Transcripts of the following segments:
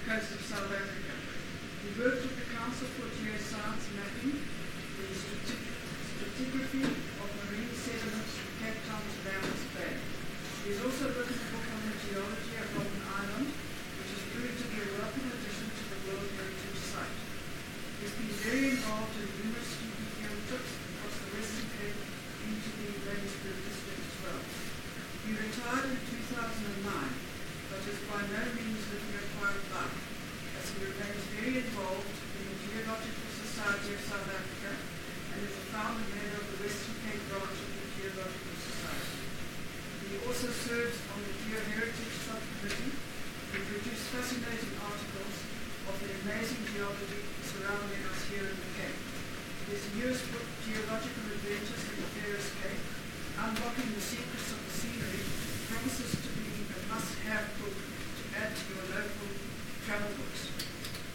coast of South Africa. He worked with the Council for Geoscience Mapping, the Stratigraphy of marine sediments from Cape Town to Bam's Bay. He has also written a book on the geology of Robben Island, which has proved to be a welcome addition to the World Heritage Site. He's been very involved in numerous student field trips across the Western Cape into the Radiometric district as well. He retired in 2009, but is by no means living a quiet life, as he remains very involved in the Geological Society of South Africa and is a founder member of the Western Cape branch of the Geological Society. He also serves on the geoheritage subcommittee. He produced fascinating articles of the amazing geology surrounding us here in the Cape. His newest book, Geological Adventures in the Fairest Cape, Unlocking the Secrets of the Scenery, promises to be a must-have book to add to your local travel books.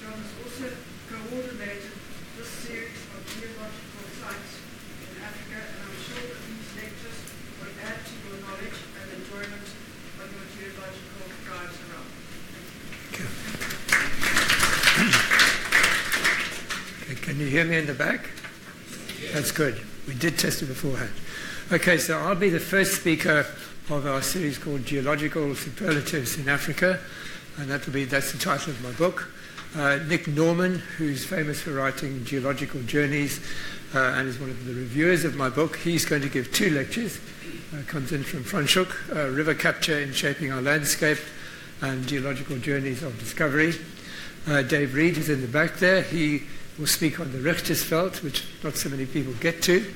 John has also coordinated this series of geological sites in Africa, and I'm sure that these lectures will add to your knowledge and enjoyment of your geological drives around. Okay, can you hear me in the back? Yes. That's good. We did test it beforehand. Okay, so I'll be the first speaker of our series called Geological Superlatives in Africa, and that's the title of my book. Nick Norman, who's famous for writing geological journeys and is one of the reviewers of my book, he's going to give 2 lectures. Comes in from Franschhoek, River Capture in Shaping Our Landscape and Geological Journeys of Discovery. Dave Reed is in the back there. He will speak on the Richtersveld, which not so many people get to.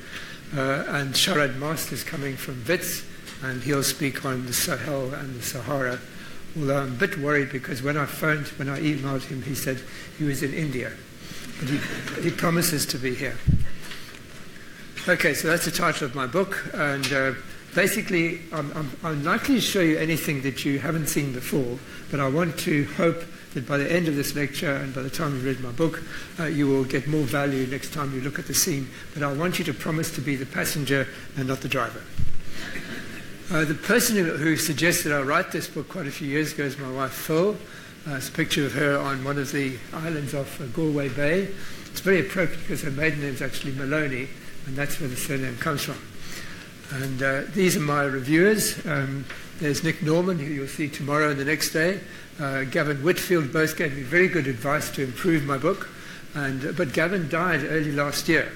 And Sharad Mast is coming from WITS, and he'll speak on the Sahel and the Sahara. Although I'm a bit worried because when I emailed him, he said he was in India. But he promises to be here. Okay, so that's the title of my book. And basically, I'm unlikely to show you anything that you haven't seen before, but I want to hope that by the end of this lecture and by the time you've read my book, you will get more value next time you look at the scene. But I want you to promise to be the passenger and not the driver. The person who suggested I write this book quite a few years ago is my wife, Phil. It's a picture of her on one of the islands off Galway Bay. It's very appropriate because her maiden name is actually Maloney, and that's where the surname comes from. And these are my reviewers. There's Nick Norman, who you'll see tomorrow and the next day. Gavin Whitfield both gave me very good advice to improve my book. But Gavin died early last year.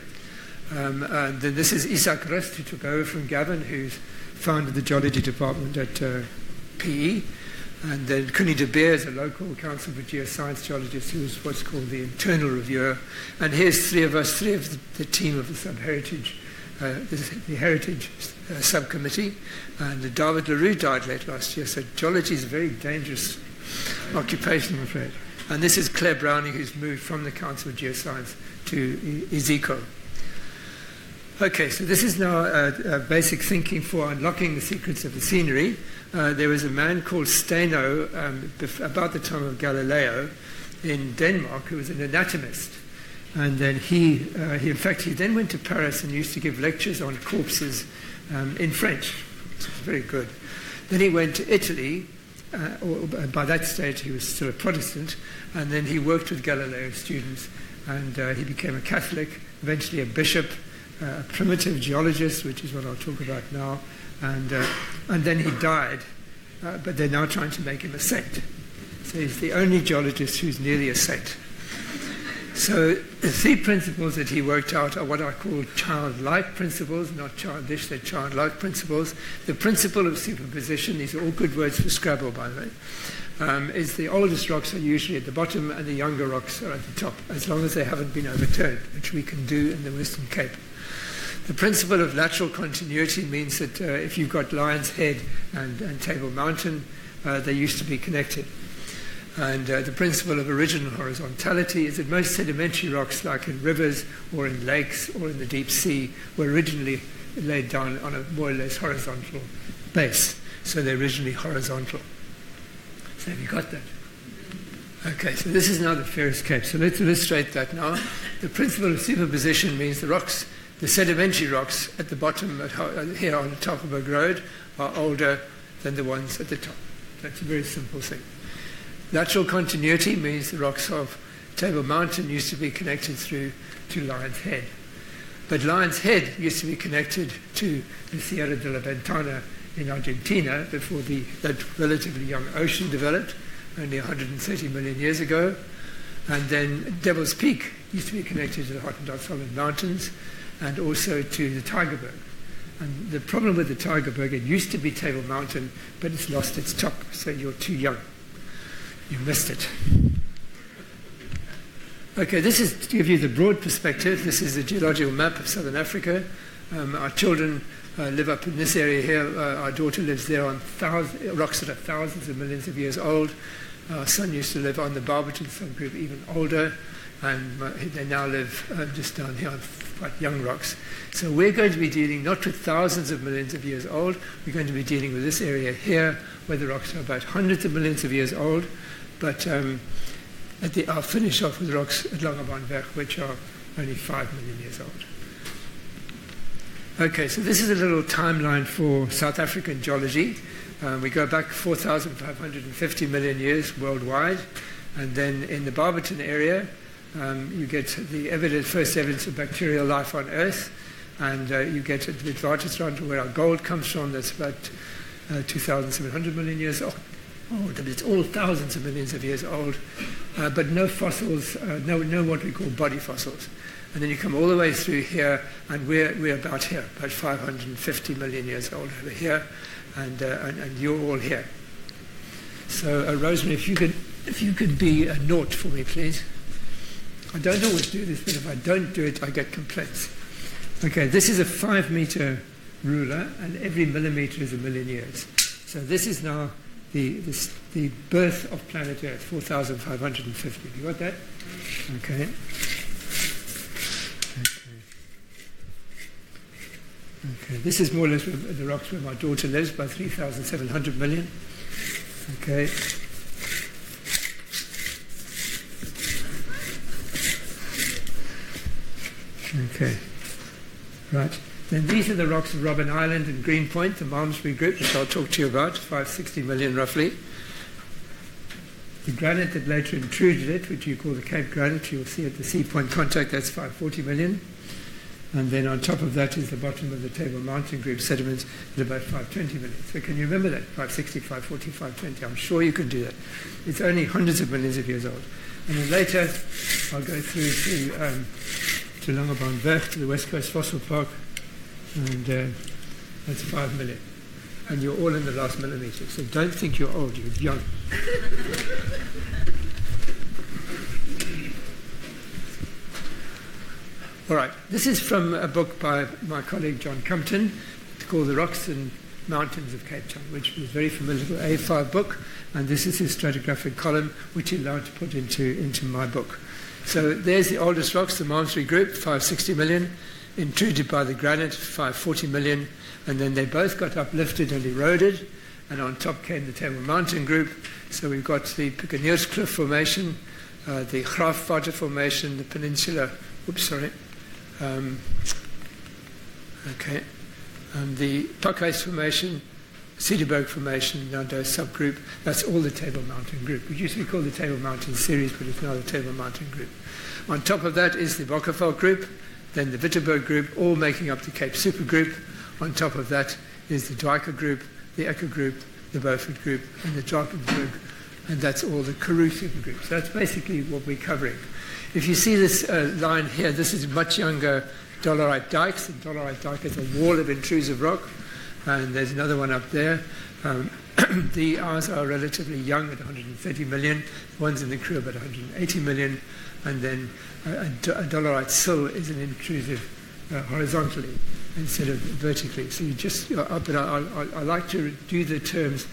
And then this is Isaac Rust, who took over from Gavin, who's founded the geology department at PE. And then Connie de Beer is a local council for geoscience geologists who's what's called the internal reviewer. And here's 3 of us, 3 of the team of the subheritage, the heritage subcommittee. And David LaRue died late last year, so geology is a very dangerous occupation, I'm afraid. And this is Claire Browning, who's moved from the Council of Geoscience to IZICO. Okay, so this is now a basic thinking for unlocking the secrets of the scenery. There was a man called Steno about the time of Galileo in Denmark who was an anatomist. And then he then went to Paris and used to give lectures on corpses in French, which was very good. Then he went to Italy. By that stage, he was still a Protestant, and then he worked with Galileo's students, and he became a Catholic, eventually a bishop, a primitive geologist, which is what I'll talk about now, and then he died, but they're now trying to make him a saint. So he's the only geologist who's nearly a saint. So the 3 principles that he worked out are what I call childlike principles, not childish, they're childlike principles. The principle of superposition, these are all good words for Scrabble, by the way, is the oldest rocks are usually at the bottom and the younger rocks are at the top, as long as they haven't been overturned, which we can do in the Western Cape. The principle of lateral continuity means that if you've got Lion's Head and Table Mountain, they used to be connected. And the principle of original horizontality is that most sedimentary rocks, like in rivers or in lakes or in the deep sea, were originally laid down on a more or less horizontal base. So they're originally horizontal. So have you got that? Okay, so this is now the Fairest Cape. So let's illustrate that now. The principle of superposition means the rocks, the sedimentary rocks at the bottom here on the Topperberg Road are older than the ones at the top. That's a very simple thing. Lateral continuity means the rocks of Table Mountain used to be connected through to Lion's Head. But Lion's Head used to be connected to the Sierra de la Ventana in Argentina before that relatively young ocean developed, only 130 million years ago. And then Devil's Peak used to be connected to the Hottentot Solid Mountains and also to the Tygerberg. And the problem with the Tygerberg, it used to be Table Mountain, but it's lost its top, so you're too young. You missed it. Okay, this is to give you the broad perspective. This is a geological map of southern Africa. Our children live up in this area here. Our daughter lives there on rocks that are thousands of millions of years old. Our son used to live on the Barberton subgroup, even older, and they now live just down here on quite young rocks. So we're going to be dealing not with thousands of millions of years old. We're going to be dealing with this area here, where the rocks are about hundreds of millions of years old. But I'll finish off with rocks at Langebaan, which are only 5 million years old. Okay, so this is a little timeline for South African geology. We go back 4,550 million years worldwide, and then in the Barberton area, you get the first evidence of bacterial life on Earth, and you get the Richtersveld, where our gold comes from. That's about 2,700 million years old. But it's all thousands of millions of years old, but no fossils, no what we call body fossils. And then you come all the way through here, and we're about here, about 550 million years old over here, and you're all here. So, Rosemary, if you could be a naught for me, please. I don't always do this, but if I don't do it, I get complaints. Okay, this is a 5-meter ruler, and every millimeter is a million years. So this is now the birth of planet Earth, 4,550. You got that? Okay. Okay. This is more or less the rocks where my daughter lives, by 3,700 million. Okay. Okay. Right. Then these are the rocks of Robben Island and Greenpoint, the Malmesbury group, which I'll talk to you about, 560 million roughly. The granite that later intruded it, which you call the Cape granite, you'll see at the sea point contact, that's 540 million. And then on top of that is the bottom of the Table Mountain group sediments at about 520 million. So can you remember that? 560, 540, 520. I'm sure you can do that. It's only hundreds of millions of years old. And then later I'll go through to Langebaan, to the West Coast Fossil Park, and that's 5 million. And you're all in the last millimeter. So don't think you're old, you're young. All right, this is from a book by my colleague John Compton. It's called The Rocks and Mountains of Cape Town, which was very familiar with the A5 book, and this is his stratigraphic column, which he allowed to put into my book. So there's the oldest rocks, the Malmesbury group, 560 million, intruded by the granite, 540 million, and then they both got uplifted and eroded, and on top came the Table Mountain group. So we've got the Picanierskloof Formation, the Graafwater Formation, the Peninsula, the Pakhuis Formation, Cedarburg Formation, Nando subgroup. That's all the Table Mountain group. It used to be called the Table Mountain series, but it's now the Table Mountain group. On top of that is the Bokkerveld group, then the Wittenberg group, all making up the Cape supergroup. On top of that is the Dwiker group, the Ecker group, the Beaufort group, and the Drakensberg, and that's all the Karoo supergroup. So that's basically what we're covering. If you see this line here, this is much younger dolerite dikes. The dolerite dike is a wall of intrusive rock, and there's another one up there. The ours are relatively young at 130 million. The ones in the Karoo about 180 million, and then a dolerite sill is an intrusive horizontally instead of vertically. So you just, but I like to do the terms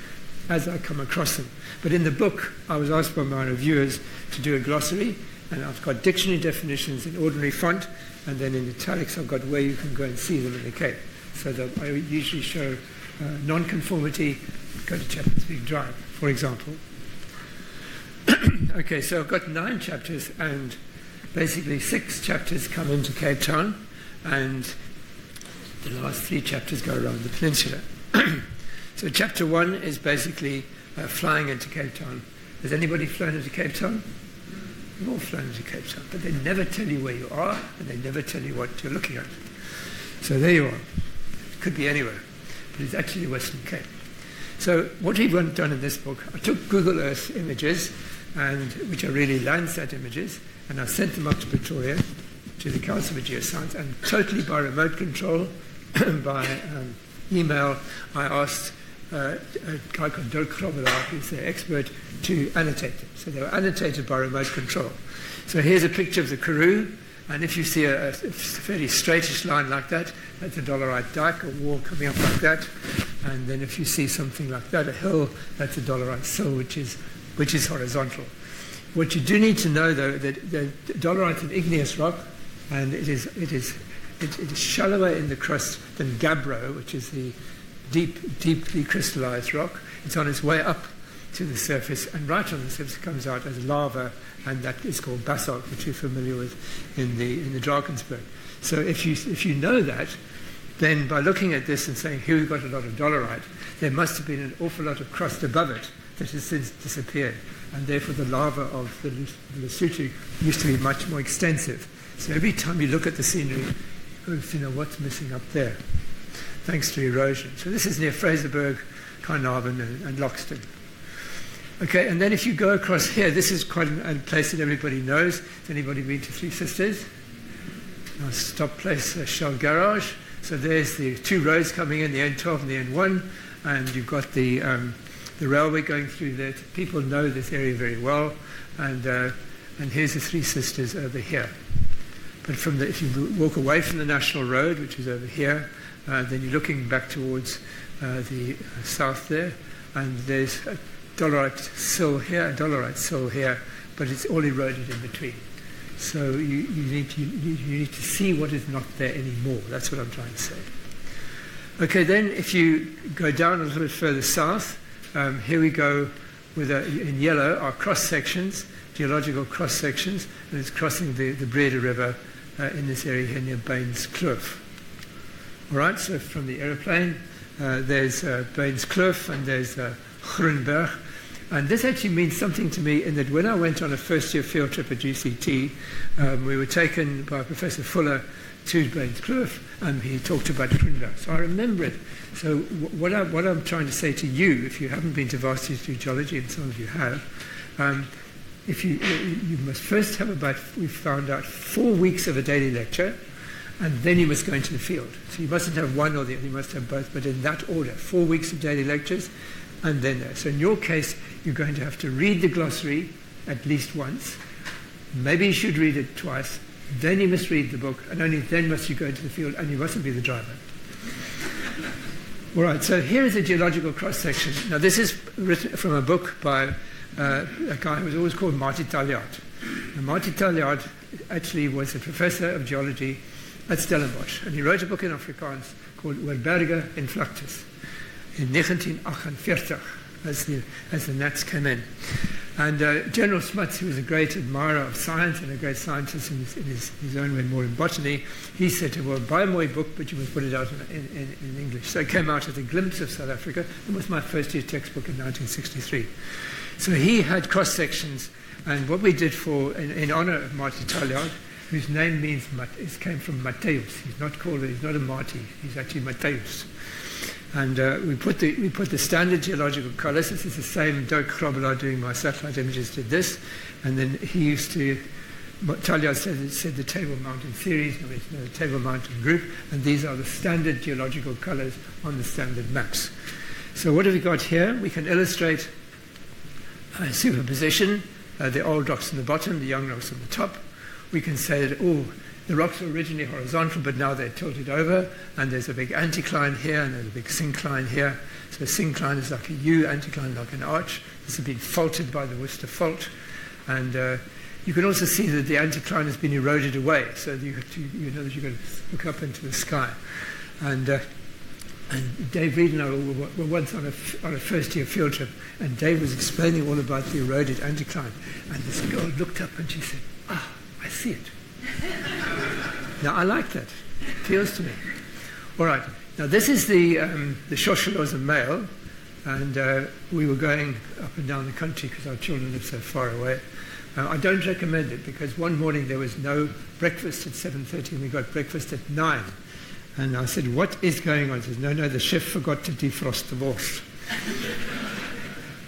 as I come across them. But in the book, I was asked by my reviewers to do a glossary, and I've got dictionary definitions in ordinary font, and then in italics I've got where you can go and see them in the Cape. So I usually show non-conformity, go to Chapman's Peak Drive, for example. Okay, so I've got 9 chapters, and basically 6 chapters come into Cape Town, and the last 3 chapters go around the peninsula. So chapter 1 is basically flying into Cape Town Has anybody flown into Cape Town? We've all flown into Cape Town, but they never tell you where you are, and they never tell you what you're looking at. So there you are. It could be anywhere, but it's actually the Western Cape. So what we've done in this book, I took Google Earth images, which are really Landsat images, and I sent them up to Pretoria, to the Council for Geoscience, and totally by remote control, by email, I asked a guy called Dirk Grobbelaar, who's their expert, to annotate them. So they were annotated by remote control. So here's a picture of the Karoo, and if you see a fairly straightish line like that, that's a dolerite dike, a wall coming up like that. And then if you see something like that, a hill, that's a dolerite sill, which is horizontal. What you do need to know, though, that the dolerite is an igneous rock, and it is shallower in the crust than gabbro, which is the deeply crystallized rock. It's on its way up to the surface, and right on the surface it comes out as lava, and that is called basalt, which you're familiar with in the Drakensberg. So if you know that, then by looking at this and saying, here we've got a lot of dolerite, there must have been an awful lot of crust above it that has since disappeared, and therefore the lava of the Lesotho used to be much more extensive. So every time you look at the scenery, you've got to know what's missing up there, thanks to erosion. So this is near Fraserburg, Carnarvon, and Loxton. Okay, and then if you go across here, this is quite a place that everybody knows. Has anybody been to Three Sisters? Our stop place, Shell Garage. So there's the two roads coming in, the N12 and the N1, and you've got the railway going through there. People know this area very well, and here's the Three Sisters over here. But if you walk away from the National Road, which is over here, then you're looking back towards the south there, and there's a dolerite sill here, but it's all eroded in between. So you need to see what is not there anymore. That's what I'm trying to say. Okay, then if you go down a little bit further south, here we go with in yellow are cross sections, geological cross sections, and it's crossing the Breda River in this area here near Baines Kloof. All right, so from the aeroplane, there's Baines Kloof and there's Groenberg. And this actually means something to me in that when I went on a first-year field trip at GCT, we were taken by Professor Fuller to Baines Kloof, and he talked about Groenberg. So I remember it. So what I'm trying to say to you, if you haven't been to Varsity Institute of Geology, and some of you have, if you must first have we found out 4 weeks of a daily lecture, and then you must go into the field. So you mustn't have one or the other, you must have both, but in that order, 4 weeks of daily lectures, and then there. So in your case, you're going to have to read the glossary at least once. Maybe you should read it twice. Then you must read the book, and only then must you go into the field, and you mustn't be the driver. All right, so here is a geological cross-section. Now, this is written from a book by a guy who was always called Marty Taljaard. And Marty Taljaard actually was a professor of geology at Stellenbosch, and he wrote a book in Afrikaans called Oorberge en Vlaktes in 1948, as the Nats came in. And General Smuts, who was a great admirer of science and a great scientist in his own way, more in botany, he said to him, well, buy my book, but you must put it out in English. So it came out as A Glimpse of South Africa. It was my first year textbook in 1963. So he had cross-sections, and what we did in honor of Marty Taljaard, whose name came from Matthäus. He's not a Marty, he's actually Matthäus. And we put the standard geological colours. This is the same Dirk Grobbelaar doing my satellite images did this, and then he used to. Taljaard said the Table Mountain series, the Table Mountain group, and these are the standard geological colours on the standard maps. So what have we got here? We can illustrate superposition. The old rocks on the bottom, the young rocks on the top. We can say that the rocks were originally horizontal, but now they're tilted over, and there's a big anticline here, and there's a big syncline here. So a syncline is like a U, anticline like an arch. This has been faulted by the Worcester Fault. And you can also see that the anticline has been eroded away, so you know that you've got to look up into the sky. And Dave Reed and I were once on a first-year field trip, and Dave was explaining all about the eroded anticline. And this girl looked up and she said, I see it. Now, I like that. It appeals to me. All right. Now, this is the Shosholoza male, and we were going up and down the country because our children live so far away. I don't recommend it because one morning there was no breakfast at 7:30 and we got breakfast at 9. And I said, what is going on? He says, no, the chef forgot to defrost the wurst.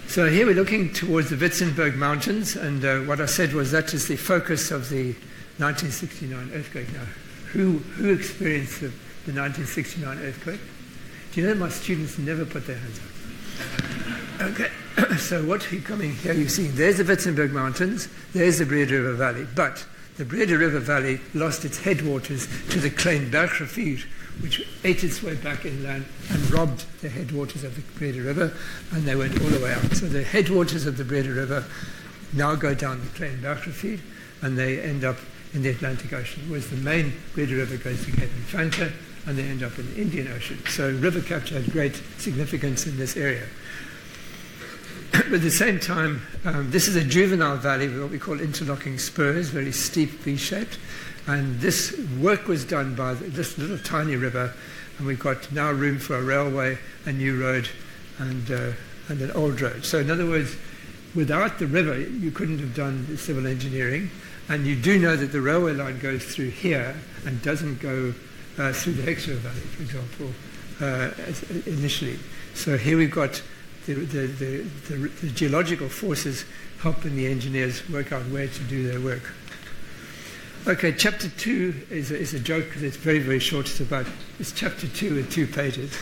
So here we're looking towards the Witzenberg Mountains, and what I said was that is the focus of the 1969 earthquake. Now, who experienced the 1969 earthquake? Do you know my students never put their hands up? Okay, so what you're coming here, you see, there's the Witzenberg Mountains, there's the Breda River Valley, but the Breda River Valley lost its headwaters to the Kleinbergrivier, which ate its way back inland and robbed the headwaters of the Breda River, and they went all the way out. So the headwaters of the Breda River now go down the Kleinbergrivier, and they end up in the Atlantic Ocean, whereas the main Breda River goes to Cape Infanta, and they end up in the Indian Ocean. So river capture had great significance in this area. But at the same time, this is a juvenile valley with what we call interlocking spurs, very steep V-shaped. And this work was done by this little tiny river, and we've got now room for a railway, a new road, and an old road. So in other words, without the river, you couldn't have done the civil engineering. And you do know that the railway line goes through here and doesn't go through the Hexriver Valley, for example, initially. So here we've got the geological forces helping the engineers work out where to do their work. Okay, chapter 2 is a joke because it's very, very short. It's chapter 2 with 2 pages.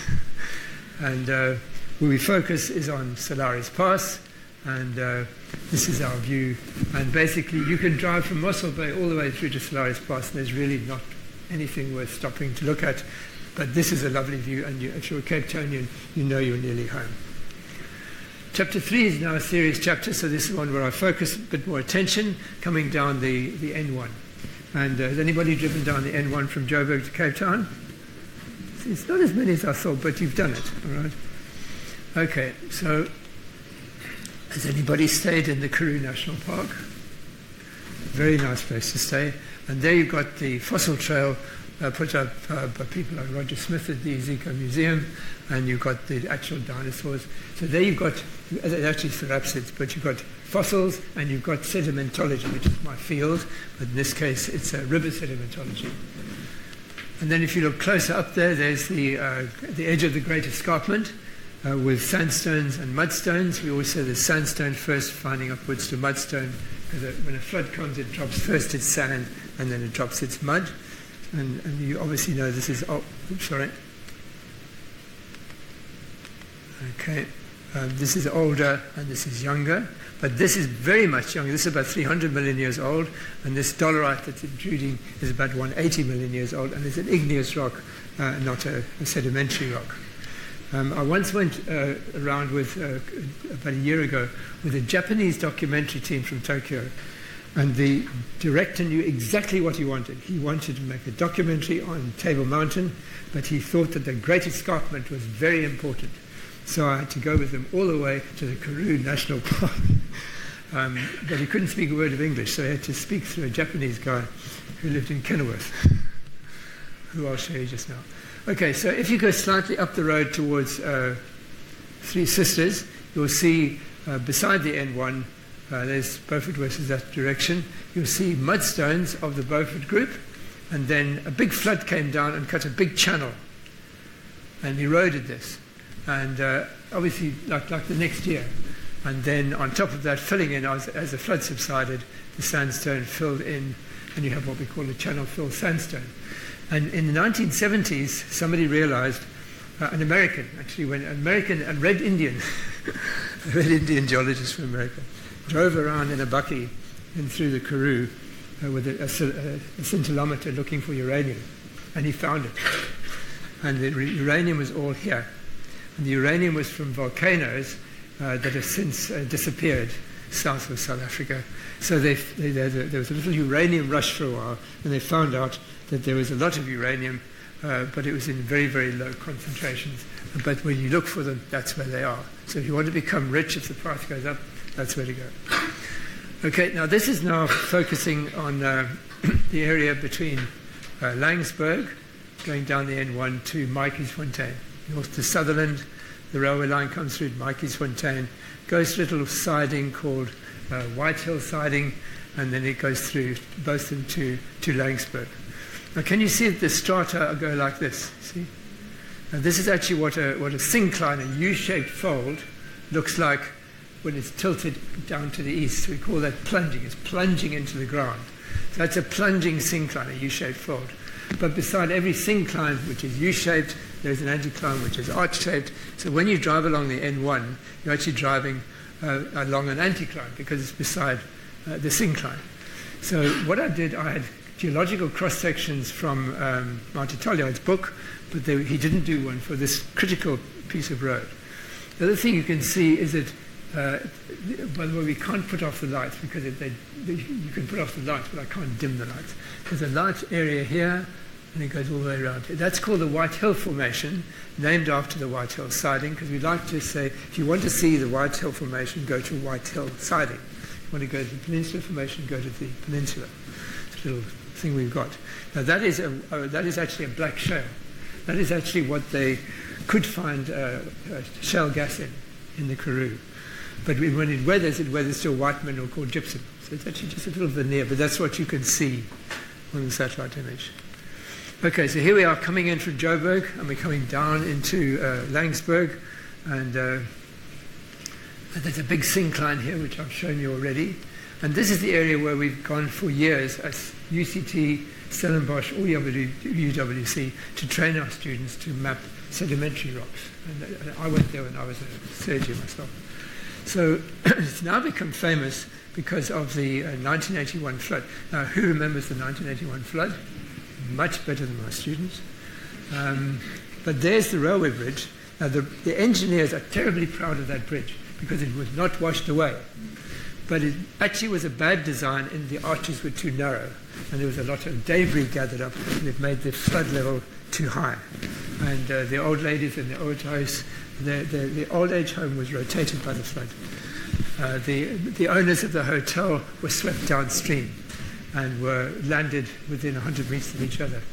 And where we focus is on Solaris Pass, and this is our view. And basically, you can drive from Mossel Bay all the way through to Solaris Pass, and there's really not anything worth stopping to look at. But this is a lovely view, and if you're a Cape Townian, you know you're nearly home. Chapter 3 is now a serious chapter, so this is one where I focus a bit more attention, coming down the N1. And has anybody driven down the N1 from Joburg to Cape Town? It's not as many as I thought, but you've done it, all right? Okay, so has anybody stayed in the Karoo National Park? Very nice place to stay. And there you've got the fossil trail put up by people like Roger Smith at the Ezekiel Museum, and you've got the actual dinosaurs. So there you've got, actually therapsids, but you've got fossils and you've got sedimentology, which is my field, but in this case it's river sedimentology. And then if you look closer up there, there's the edge of the Great Escarpment with sandstones and mudstones. We always say the sandstone first, finding upwards to mudstone, because when a flood comes, it drops first its sand and then it drops its mud. And you obviously know this is, Okay, this is older and this is younger, but this is very much younger. This is about 300 million years old, and this dolerite that's intruding is about 180 million years old, and it's an igneous rock, not a sedimentary rock. I once went around with, about a year ago, with a Japanese documentary team from Tokyo, and the director knew exactly what he wanted. He wanted to make a documentary on Table Mountain, but he thought that the Great Escarpment was very important. So I had to go with him all the way to the Karoo National Park. But he couldn't speak a word of English, so he had to speak through a Japanese guy who lived in Kenilworth, who I'll show you just now. Okay, so if you go slightly up the road towards Three Sisters, you'll see beside the N1, there's Beaufort West is that direction, you'll see mudstones of the Beaufort group, and then a big flood came down and cut a big channel and eroded this. And obviously, like the next year. And then on top of that, filling in, as the flood subsided, the sandstone filled in, and you have what we call a channel-filled sandstone. And in the 1970s, somebody realized, an American, actually, a Red Indian, a Red Indian geologist from America, drove around in a bakkie and through the Karoo with a scintillometer looking for uranium. And he found it. And the uranium was all here. And the uranium was from volcanoes that have since disappeared south of South Africa. So there was a little uranium rush for a while, and they found out that there was a lot of uranium, but it was in very, very low concentrations. But when you look for them, that's where they are. So if you want to become rich, if the price goes up, that's where to go. Okay, now this is now focusing on the area between Langsberg, going down the N1 to Mikey's Fontaine, north to Sutherland, the railway line comes through Maatjiesfontein, goes to a little siding called White Hill siding, and then it goes through both of them to Laingsburg. Now, can you see that the strata go like this? See? Now, this is actually what a syncline, a U-shaped fold, looks like when it's tilted down to the east. We call that plunging. It's plunging into the ground. So that's a plunging syncline, a U-shaped fold. But beside every syncline, which is U-shaped, there's an anticline, which is arch-shaped. So when you drive along the N1, you're actually driving along an anticline because it's beside the syncline. So what I did, I had geological cross-sections from Marty Tolliard's book, but he didn't do one for this critical piece of road. The other thing you can see is that, by the way, we can't put off the lights because you can put off the lights, but I can't dim the lights. There's a light area here, and it goes all the way around here. That's called the White Hill Formation, named after the White Hill siding, because we like to say, if you want to see the White Hill Formation, go to White Hill siding. If you want to go to the Peninsula Formation, go to the Peninsula. It's a little thing we've got. Now that is actually a black shale. That is actually what they could find shale gas in the Karoo. But when it weathers to a white mineral called gypsum. So it's actually just a little veneer, but that's what you can see on the satellite image. Okay, so here we are coming in from Joburg, and we're coming down into Laingsburg, and there's a big syncline here, which I've shown you already. And this is the area where we've gone for years as UCT, Stellenbosch, or UWC to train our students to map sedimentary rocks. And I went there when I was a third year myself. So it's now become famous because of the 1981 flood. Now, who remembers the 1981 flood? Much better than my students. But there's the railway bridge. Now, the engineers are terribly proud of that bridge because it was not washed away. But it actually was a bad design, and the arches were too narrow. And there was a lot of debris gathered up, and it made the flood level too high. And the old ladies in the old house, the old age home was rotated by the flood. The owners of the hotel were swept downstream and were landed within 100 meters of each other,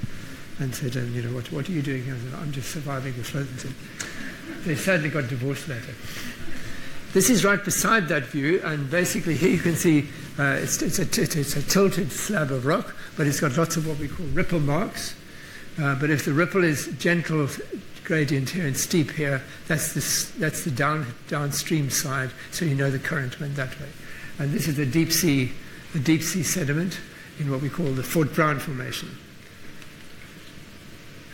and said, what are you doing here? I said, I'm just surviving the flood. And they sadly got divorced later. This is right beside that view, and basically here you can see it's a tilted slab of rock, but it's got lots of what we call ripple marks. But if the ripple is gentle gradient here and steep here, that's the downstream side, so you know the current went that way. And this is the deep sea sediment in what we call the Fort Brown Formation.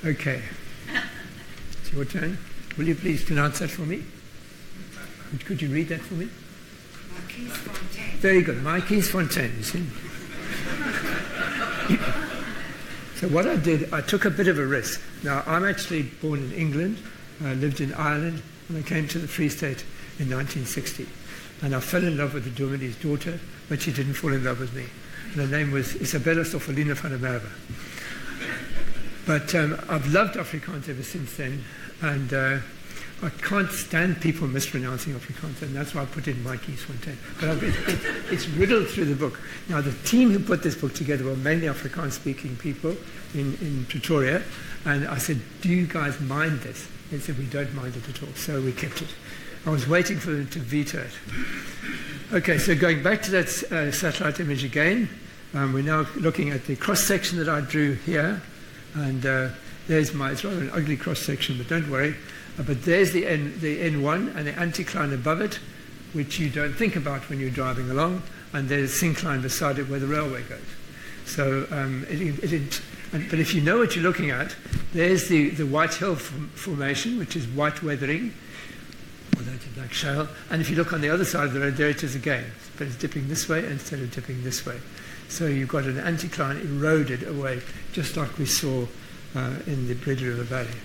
Okay, it's your turn. Will you please pronounce that for me? Could you read that for me? Maatjiesfontein. Very good, Maatjiesfontein, you see. So what I did, I took a bit of a risk. Now, I'm actually born in England. I lived in Ireland, and I came to the Free State in 1960. And I fell in love with the Dominie's daughter, but she didn't fall in love with me. And her name was Isabella Stoffalina van der Merwe. But I've loved Afrikaans ever since then, and I can't stand people mispronouncing Afrikaans, and that's why I put in Maatjiesfontein. But it's riddled through the book. Now, the team who put this book together were mainly Afrikaans-speaking people in Pretoria, and I said, do you guys mind this? They said, we don't mind it at all, so we kept it. I was waiting for them to veto it. Okay, so going back to that satellite image again, we're now looking at the cross-section that I drew here, and there's it's rather an ugly cross-section, but don't worry. But there's the N1 and the anticline above it, which you don't think about when you're driving along, and there's a syncline beside it where the railway goes. So, but if you know what you're looking at, there's the White Hill Formation, which is white weathering, although it's a black shale, and if you look on the other side of the road, there it is again, but it's dipping this way instead of dipping this way. So you've got an anticline eroded away, just like we saw in the Bridge River Valley.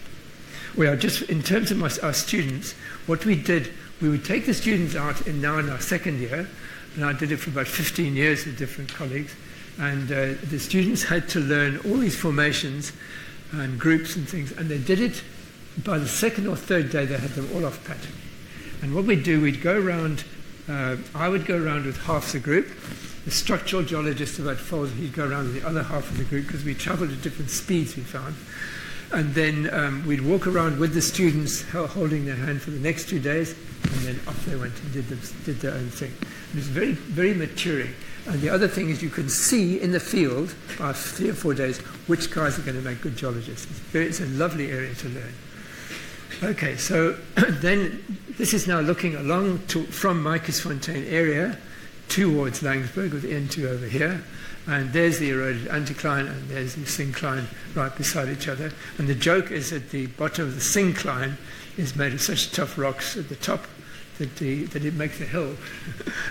Well, just in terms of our students, what we did, we would take the students out in our second year, and I did it for about 15 years with different colleagues, and the students had to learn all these formations and groups and things, and they did it by the second or third day. They had them all off pattern. And what we'd do, we'd go around, I would go around with half the group. The structural geologist about Foles, he'd go around with the other half of the group because we traveled at different speeds, we found. And then we'd walk around with the students holding their hand for the next 2 days, and then off they went and did their own thing. It was very, very maturing. And the other thing is you can see in the field, after 3 or 4 days, which guys are going to make good geologists. It's a lovely area to learn. Okay, so then this is now looking along from Micasfontein area towards Langsberg, with N2 over here. And there's the eroded anticline, and there's the syncline right beside each other. And the joke is that the bottom of the syncline is made of such tough rocks at the top that it makes a hill,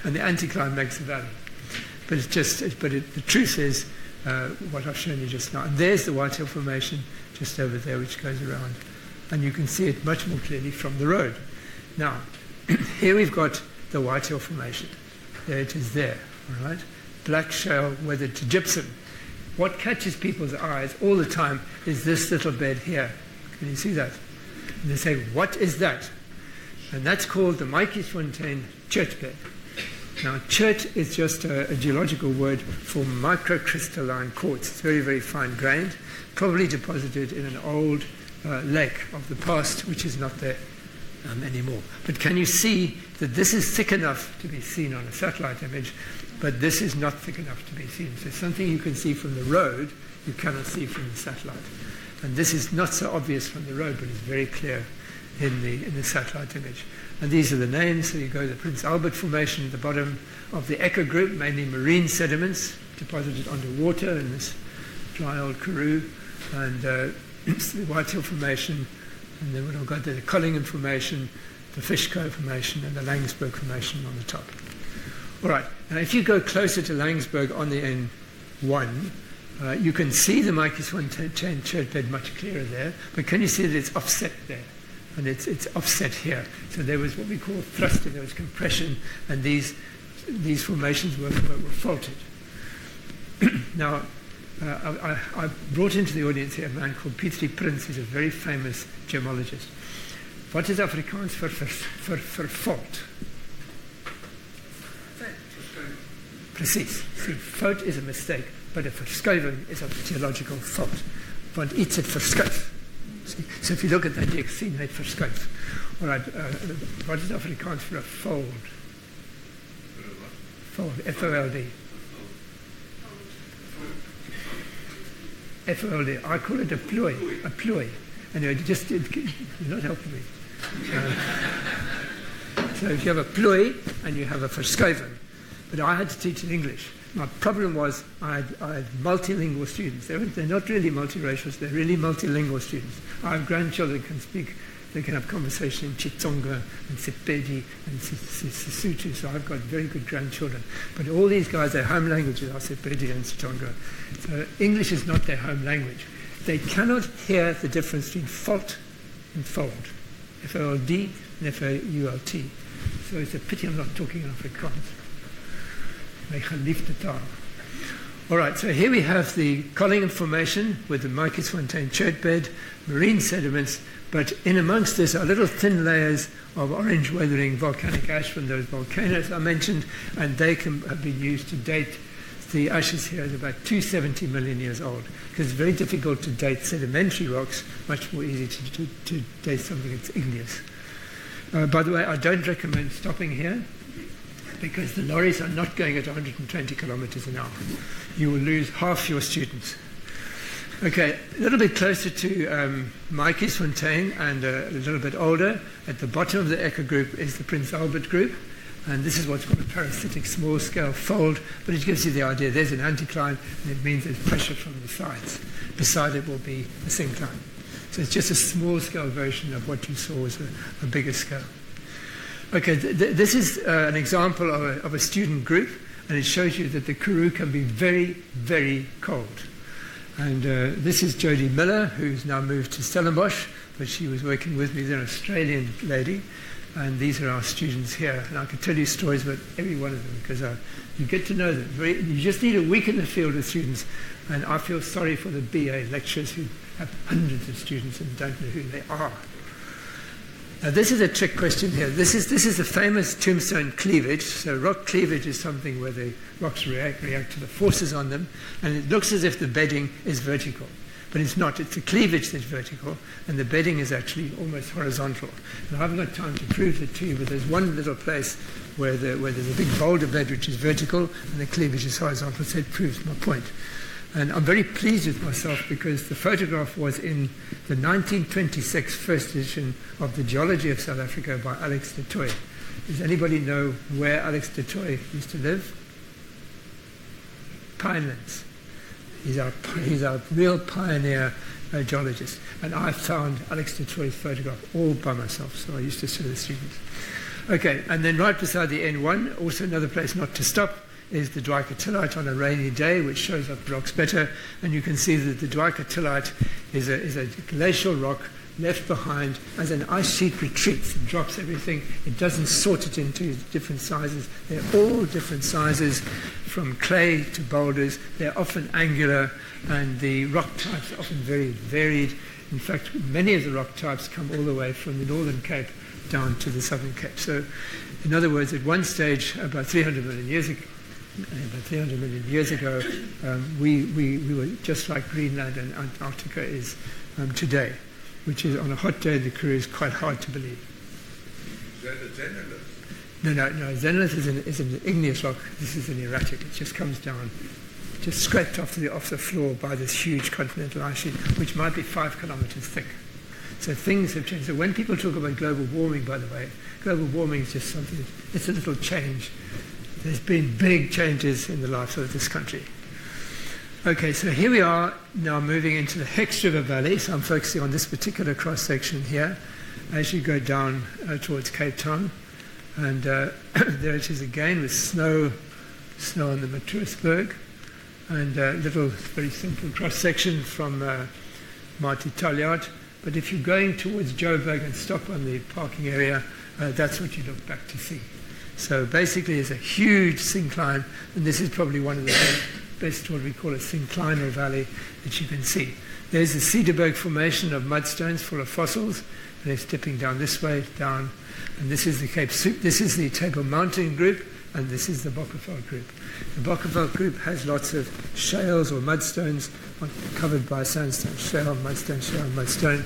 and the anticline makes a valley. But the truth is what I've shown you just now. And there's the Whitehill Formation just over there, which goes around. And you can see it much more clearly from the road. Now, here we've got the Whitehill Formation. There it is there, all right? Black shale weathered to gypsum. What catches people's eyes all the time is this little bed here. Can you see that? And they say, what is that? And that's called the Micasfontein chert bed. Now, chert is just a geological word for microcrystalline quartz. It's very, very fine grained, probably deposited in an old lake of the past, which is not there anymore. But can you see that this is thick enough to be seen on a satellite image, but this is not thick enough to be seen? So something you can see from the road, you cannot see from the satellite. And this is not so obvious from the road, but it's very clear in the satellite image. And these are the names. So you go to the Prince Albert Formation at the bottom of the Echo group, mainly marine sediments deposited underwater in this dry old Karoo, and the Whitehill Formation, and then we've got the Collingham Formation, the Fishco Formation, and the Langsberg Formation on the top. All right, now if you go closer to Langsberg on the N1, you can see the Micasfontein chert bed much clearer there, but can you see that it's offset there? And it's offset here. So there was what we call thrusting, there was compression, and these formations were faulted. Now, I brought into the audience here a man called Pietri Prins, who's a very famous gemologist. What is Afrikaans for fault? Precies. See, fout is a mistake, but a verschuiving is a geological fault. Want iets het verskuif. So if you look at that, you can see it verskuif. All right, what is Afrikaans for a fold? Fold, F-O-L-D. F-O-L-D. I call it a plooi. A plooi. Anyway, you're not helping me. So if you have a plooi and you have a verschuiving, but I had to teach in English. My problem was I had multilingual students. They're not really multiracial, they're really multilingual students. I have grandchildren who can speak, they can have conversation in Chitsonga and Sepedi and Sesotho, so I've got very good grandchildren. But all these guys, their home languages are Sepedi and Chitsonga. So English is not their home language. They cannot hear the difference between fault and fold. F-O-L-D and F-O-U-L-T. So it's a pity I'm not talking in Afrikaans. My geliefde taal. All right, so here we have the Collingham Formation with the Micasfontein chert bed, marine sediments, but in amongst this are little thin layers of orange weathering volcanic ash from those volcanoes I mentioned, and they have been used to date the ashes here as about 270 million years old, because it's very difficult to date sedimentary rocks, much more easy to date something that's igneous. By the way, I don't recommend stopping here, because the lorries are not going at 120 kilometers an hour. You will lose half your students. Okay, a little bit closer to Micasfontein and a little bit older, at the bottom of the Echo group is the Prince Albert group, and this is what's called a parasitic small-scale fold, but it gives you the idea. There's an anticline, and it means there's pressure from the sides. Beside it will be a syncline. So it's just a small-scale version of what you saw as a bigger scale. Okay, this is an example of a student group, and it shows you that the Karoo can be very, very cold. And this is Jodie Miller, who's now moved to Stellenbosch, but she was working with me, an Australian lady, and these are our students here. And I could tell you stories about every one of them, because you get to know them. You just need a week in the field with students, and I feel sorry for the BA lecturers who have hundreds of students and don't know who they are. Now, this is a trick question here. This is the famous tombstone cleavage. So rock cleavage is something where the rocks react to the forces on them, and it looks as if the bedding is vertical. but it's not. It's the cleavage that's vertical, and the bedding is actually almost horizontal. And I haven't got time to prove it to you, but there's one little place where there's a big boulder bed which is vertical, and the cleavage is horizontal, so it proves my point. And I'm very pleased with myself because the photograph was in the 1926 first edition of the Geology of South Africa by Alex du Toit. Does anybody know where Alex du Toit used to live? Pinelands. He's our real pioneer geologist. And I found Alex du Toit's photograph all by myself, so I used to show the students. Okay, and then right beside the N1, also another place not to stop, is the Dwightertillite on a rainy day, which shows up rocks better. And you can see that the Dwightertillite is a glacial rock left behind as an ice sheet retreats and drops everything. It doesn't sort it into different sizes. They're all different sizes, from clay to boulders. They're often angular, and the rock types are often very varied. In fact, many of the rock types come all the way from the Northern Cape down to the Southern Cape. So, in other words, at one stage, about 300 million years ago, we were just like Greenland and Antarctica is today, which is on a hot day in the Karoo is quite hard to believe. Is that a xenolith? No. Xenolith is an igneous rock. This is an erratic. It just comes down, just scraped off the floor by this huge continental ice sheet, which might be 5 kilometers thick. So things have changed. So when people talk about global warming, by the way, global warming is just something, it's a little change. There's been big changes in the life of this country. Okay, so here we are now moving into the Hex River Valley. So I'm focusing on this particular cross-section here as you go down towards Cape Town. And there it is again with snow on the Richtersveld, and a little very simple cross-section from Marty Talliard. But if you're going towards Joburg and stop on the parking area, that's what you look back to see. So basically it's a huge syncline, and this is probably one of the best what we call a synclinal valley that you can see. There's the Cederberg formation of mudstones full of fossils, and it's dipping down this way, down, and this is the this is the Table Mountain group, and this is the Bockerveld group. The Bockerveld group has lots of shales or mudstones covered by sandstone, shale, mudstone,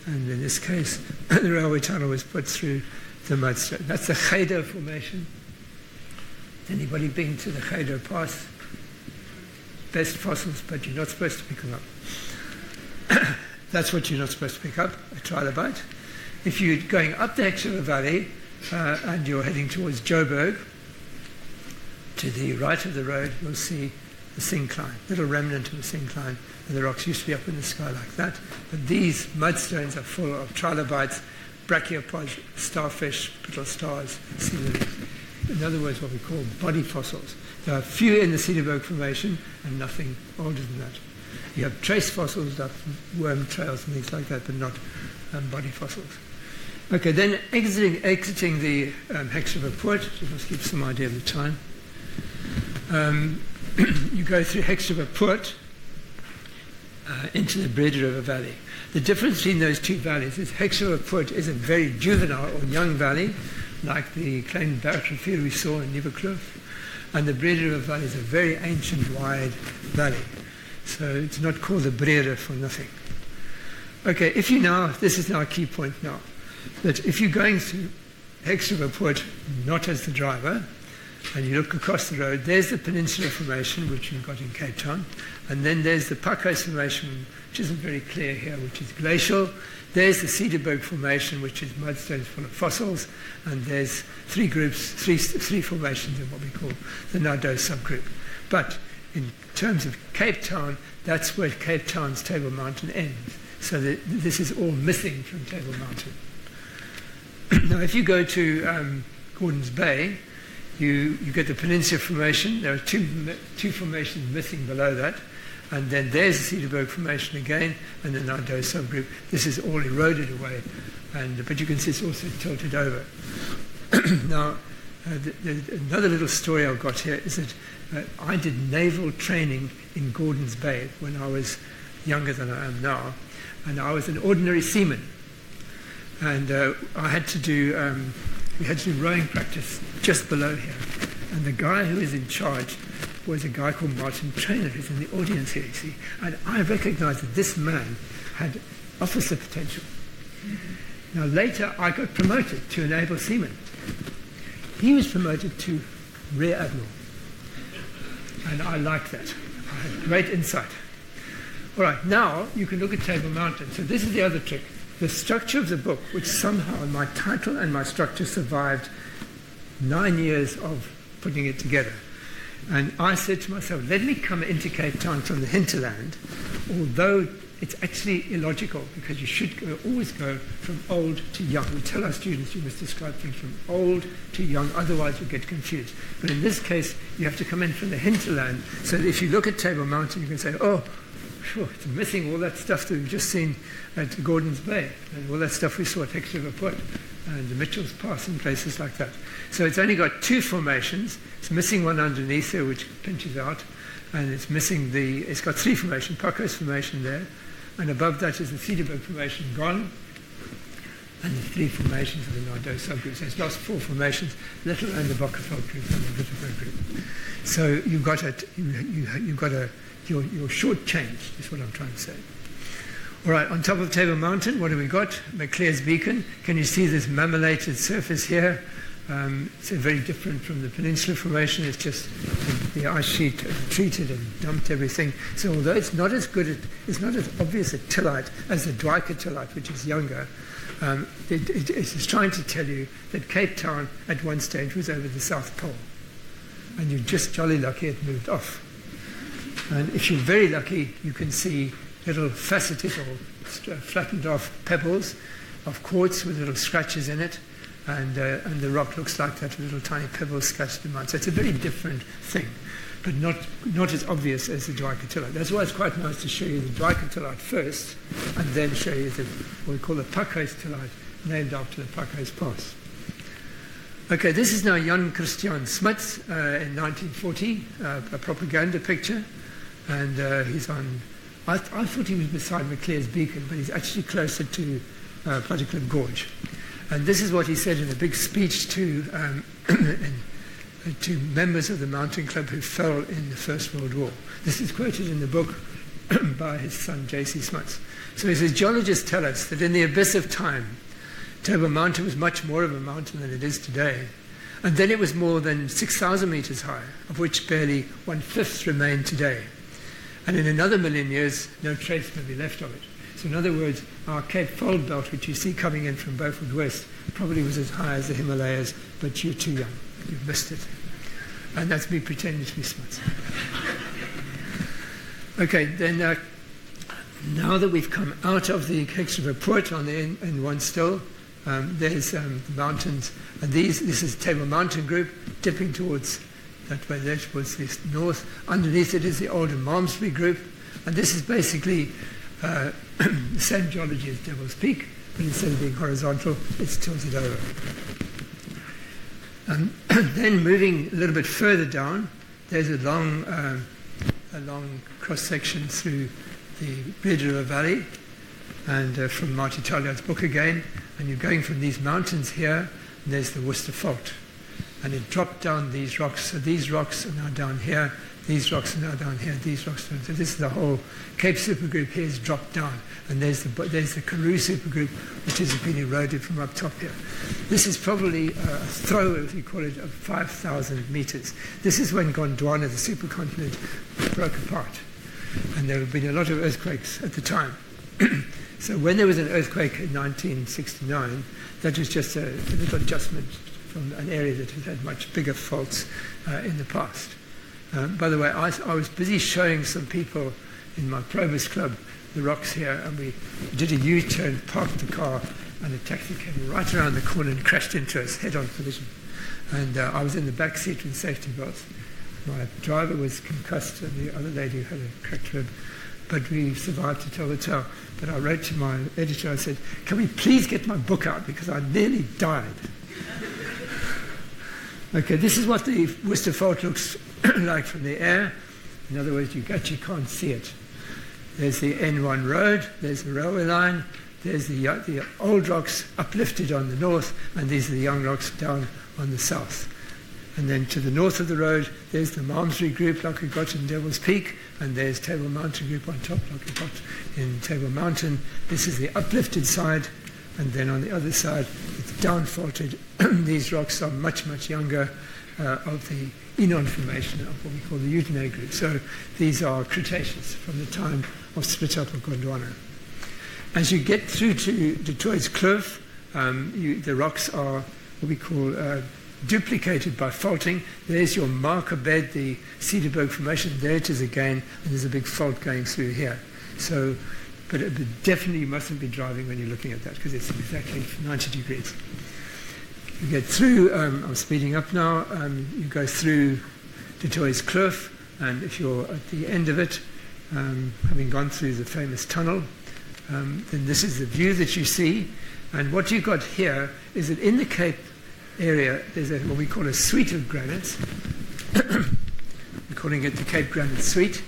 and in this case the railway tunnel was put through the mudstone. That's the Gedo formation. Anybody been to the Gedo Pass? Best fossils, but you're not supposed to pick them up. That's what you're not supposed to pick up, a trilobite. If you're going up the Hex River Valley and you're heading towards Joburg, to the right of the road, you'll see the syncline, little remnant of the syncline, and the rocks used to be up in the sky like that. But these mudstones are full of trilobites, brachiopods, starfish, little stars, sea lilies. In other words, what we call body fossils. There are few in the Cederberg formation and nothing older than that. You have trace fossils like worm trails and things like that, but not body fossils. Okay, then exiting the Hex River Port, so let's give some idea of the time. You go through Hex River Port into the Breda River Valley. The difference between those two valleys is Hex River Port is a very juvenile or young valley, like the Klein Barrier field we saw in Nieuwekloof, and the Breda River Valley is a very ancient, wide valley. So it's not called the Breda for nothing. Okay, this is now a key point now, that if you're going through Hex River Port, not as the driver, and you look across the road, there's the Peninsula Formation, which you've got in Cape Town, and then there's the Pakhuis Formation, which isn't very clear here, which is glacial. There's the Cederberg Formation, which is mudstones full of fossils, and there's three formations in what we call the Naudou subgroup. But in terms of Cape Town, that's where Cape Town's Table Mountain ends. So this is all missing from Table Mountain. Now, if you go to Gordon's Bay, you get the Peninsula Formation. There are two formations missing below that. And then there's the Cederberg Formation again, and the Naudou subgroup. This is all eroded away, but you can see it's also tilted over. Now, another little story I've got here is that I did naval training in Gordon's Bay when I was younger than I am now, and I was an ordinary seaman. And we had to do rowing practice just below here. And the guy who was in charge was a guy called Martin Traynor, who's in the audience here, you see. And I recognized that this man had officer potential. Now later I got promoted to a naval seaman. He was promoted to Rear Admiral. And I liked that. I had great insight. All right, now you can look at Table Mountain. So this is the other trick. The structure of the book, which somehow my title and my structure survived 9 years of putting it together. And I said to myself, let me come into Cape Town from the hinterland, although it's actually illogical because you should always go from old to young. We tell our students you must describe things from old to young, otherwise you get confused. But in this case, you have to come in from the hinterland, so that if you look at Table Mountain, you can say, oh, sure, it's missing all that stuff that we've just seen at Gordon's Bay, and all that stuff we saw at Richtersveld and the Mitchell's Pass and places like that. So it's only got 2 formations. It's missing one underneath there, which pinches out, and it's got 3 formations, Parkhurst Formation there, and above that is the Cedarburg Formation gone, and the 3 formations of the Nardo subgroup. So it's lost 4 formations, let alone the Bockerfeld group and the Wittenberg group. So you've got you're short-changed, is what I'm trying to say. All right, on top of Table Mountain, what have we got? McClere's Beacon. Can you see this mammalated surface here? It's very different from the Peninsula Formation. It's just the ice sheet treated and dumped everything. So although it's not as obvious a tillite as the Dwiker tillite, which is younger, it's trying to tell you that Cape Town at one stage was over the South Pole. And you're just jolly lucky it moved off. And if you're very lucky, you can see little faceted or flattened off pebbles of quartz with little scratches in it, and the rock looks like that, little tiny pebbles scratched in mine. So it's a very different thing, but not as obvious as the Dwikatillite. That's why it's quite nice to show you the Dwikatillite first, and then show you what we call the Parkhurst-tillite, named after the Parkhurst Pass. Okay, this is now Jan Christian Smuts in 1940, a propaganda picture, and he's on. I thought he was beside McClere's Beacon, but he's actually closer to Puttercliffe Gorge. And this is what he said in a big speech to members of the mountain club who fell in the First World War. This is quoted in the book by his son, J.C. Smuts. So he says, geologists tell us that in the abyss of time, Table Mountain was much more of a mountain than it is today. And then it was more than 6,000 meters high, of which barely 1/5 remain today. And in another million years, no trace may be left of it. So in other words, our Cape Fold Belt, which you see coming in from Beaufort West, probably was as high as the Himalayas, but you're too young. You've missed it. And that's me pretending to be smart. Okay, then now that we've come out of the Richtersveld Poort on the N1 still, there's the mountains. And this is Table Mountain Group, dipping towards that way there, towards the north. Underneath it is the older Malmesbury Group. And this is basically the same geology as Devil's Peak, but instead of being horizontal, it's tilted over. And then moving a little bit further down, there's a long cross-section through the Red River Valley, and from Marty Talliard's book again, and you're going from these mountains here, and there's the Worcester Fault. And it dropped down these rocks, so these rocks are now down here, these rocks are now down here, these rocks are down here. So this is the whole Cape supergroup here is dropped down, and there's the Karoo supergroup, which has been eroded from up top here. This is probably a throw, as we call it, of 5,000 meters. This is when Gondwana, the supercontinent, broke apart, and there have been a lot of earthquakes at the time. So when there was an earthquake in 1969, that was just a little adjustment from an area that has had much bigger faults in the past. By the way, I was busy showing some people in my Probus Club the rocks here, and we did a U-turn, parked the car, and a taxi came right around the corner and crashed into us, head-on collision. And I was in the back seat with safety belts. My driver was concussed, and the other lady had a cracked rib. But we survived to tell the tale. But I wrote to my editor, I said, can we please get my book out, because I nearly died. Okay, this is what the Worcester Fault looks like from the air. In other words, you actually can't see it. There's the N1 road, there's the railway line, there's the old rocks uplifted on the north, and these are the young rocks down on the south. And then to the north of the road, there's the Malmesbury group, like we got in Devil's Peak, and there's Table Mountain group on top, like we got in Table Mountain. This is the uplifted side, and then on the other side, it's downfaulted. These rocks are much, much younger, of the Enon formation of what we call the Utenay group. So these are Cretaceous from the time of split up of Gondwana. As you get through to Detroit's Cliff, the rocks are what we call duplicated by faulting. There's your marker bed, the Cedarburg Formation. There it is again, and there's a big fault going through here. So, but definitely you mustn't be driving when you're looking at that because it's exactly 90 degrees. You get through, I'm speeding up now, you go through Detroit's Cliff, and if you're at the end of it, having gone through the famous tunnel, then this is the view that you see. And what you've got here is that in the Cape area, there's what we call a suite of granites. We're calling it the Cape Granite Suite.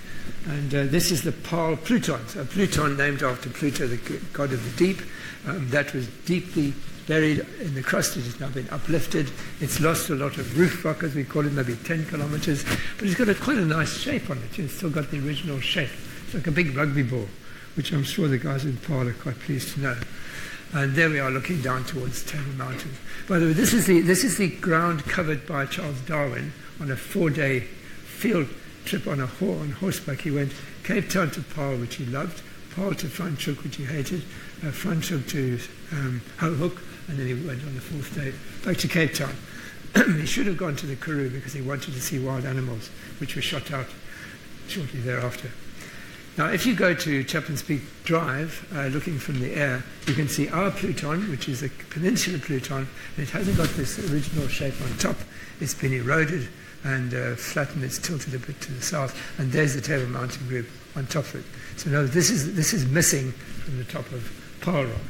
And this is the Paarl Pluton. So Pluton, named after Pluto, the god of the deep. That was deeply buried in the crust. It has now been uplifted. It's lost a lot of roof rock, as we call it, maybe 10 kilometers. But it's got quite a nice shape on it. It's still got the original shape. It's like a big rugby ball, which I'm sure the guys in Paarl are quite pleased to know. And there we are looking down towards Table Mountain. By the way, this is the ground covered by Charles Darwin on a 4-day field trip on horseback. He went Cape Town to Paarl, which he loved, Paarl to Franschhoek, which he hated, Franschhoek to Hoek, and then he went on the 4th day back to Cape Town. He should have gone to the Karoo because he wanted to see wild animals, which were shot out shortly thereafter. Now, if you go to Chapman's Peak Drive, looking from the air, you can see our Pluton, which is a peninsula Pluton, and it hasn't got this original shape on top. It's been eroded and flattened. It's tilted a bit to the south, and there's the Table Mountain group on top of it. So now this is missing from the top of Paarl Rock.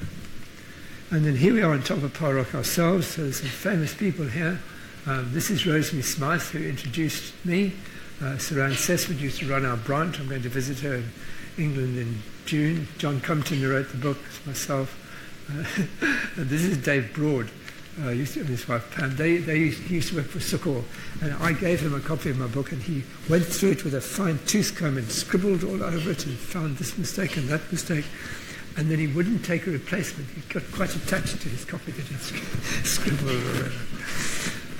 And then here we are on top of Paarl Rock ourselves. So there's some famous people here. This is Rosemary Smythe, who introduced me. Saran Sesford used to run our branch. I'm going to visit her in England in June. John Compton, who wrote the book, myself. And this is Dave Broad, used to, and his wife Pam. He used to work for Sukor, and I gave him a copy of my book, and he went through it with a fine tooth comb and scribbled all over it and found this mistake and that mistake. And then he wouldn't take a replacement. He got quite attached to his copy that he'd scribbled all over.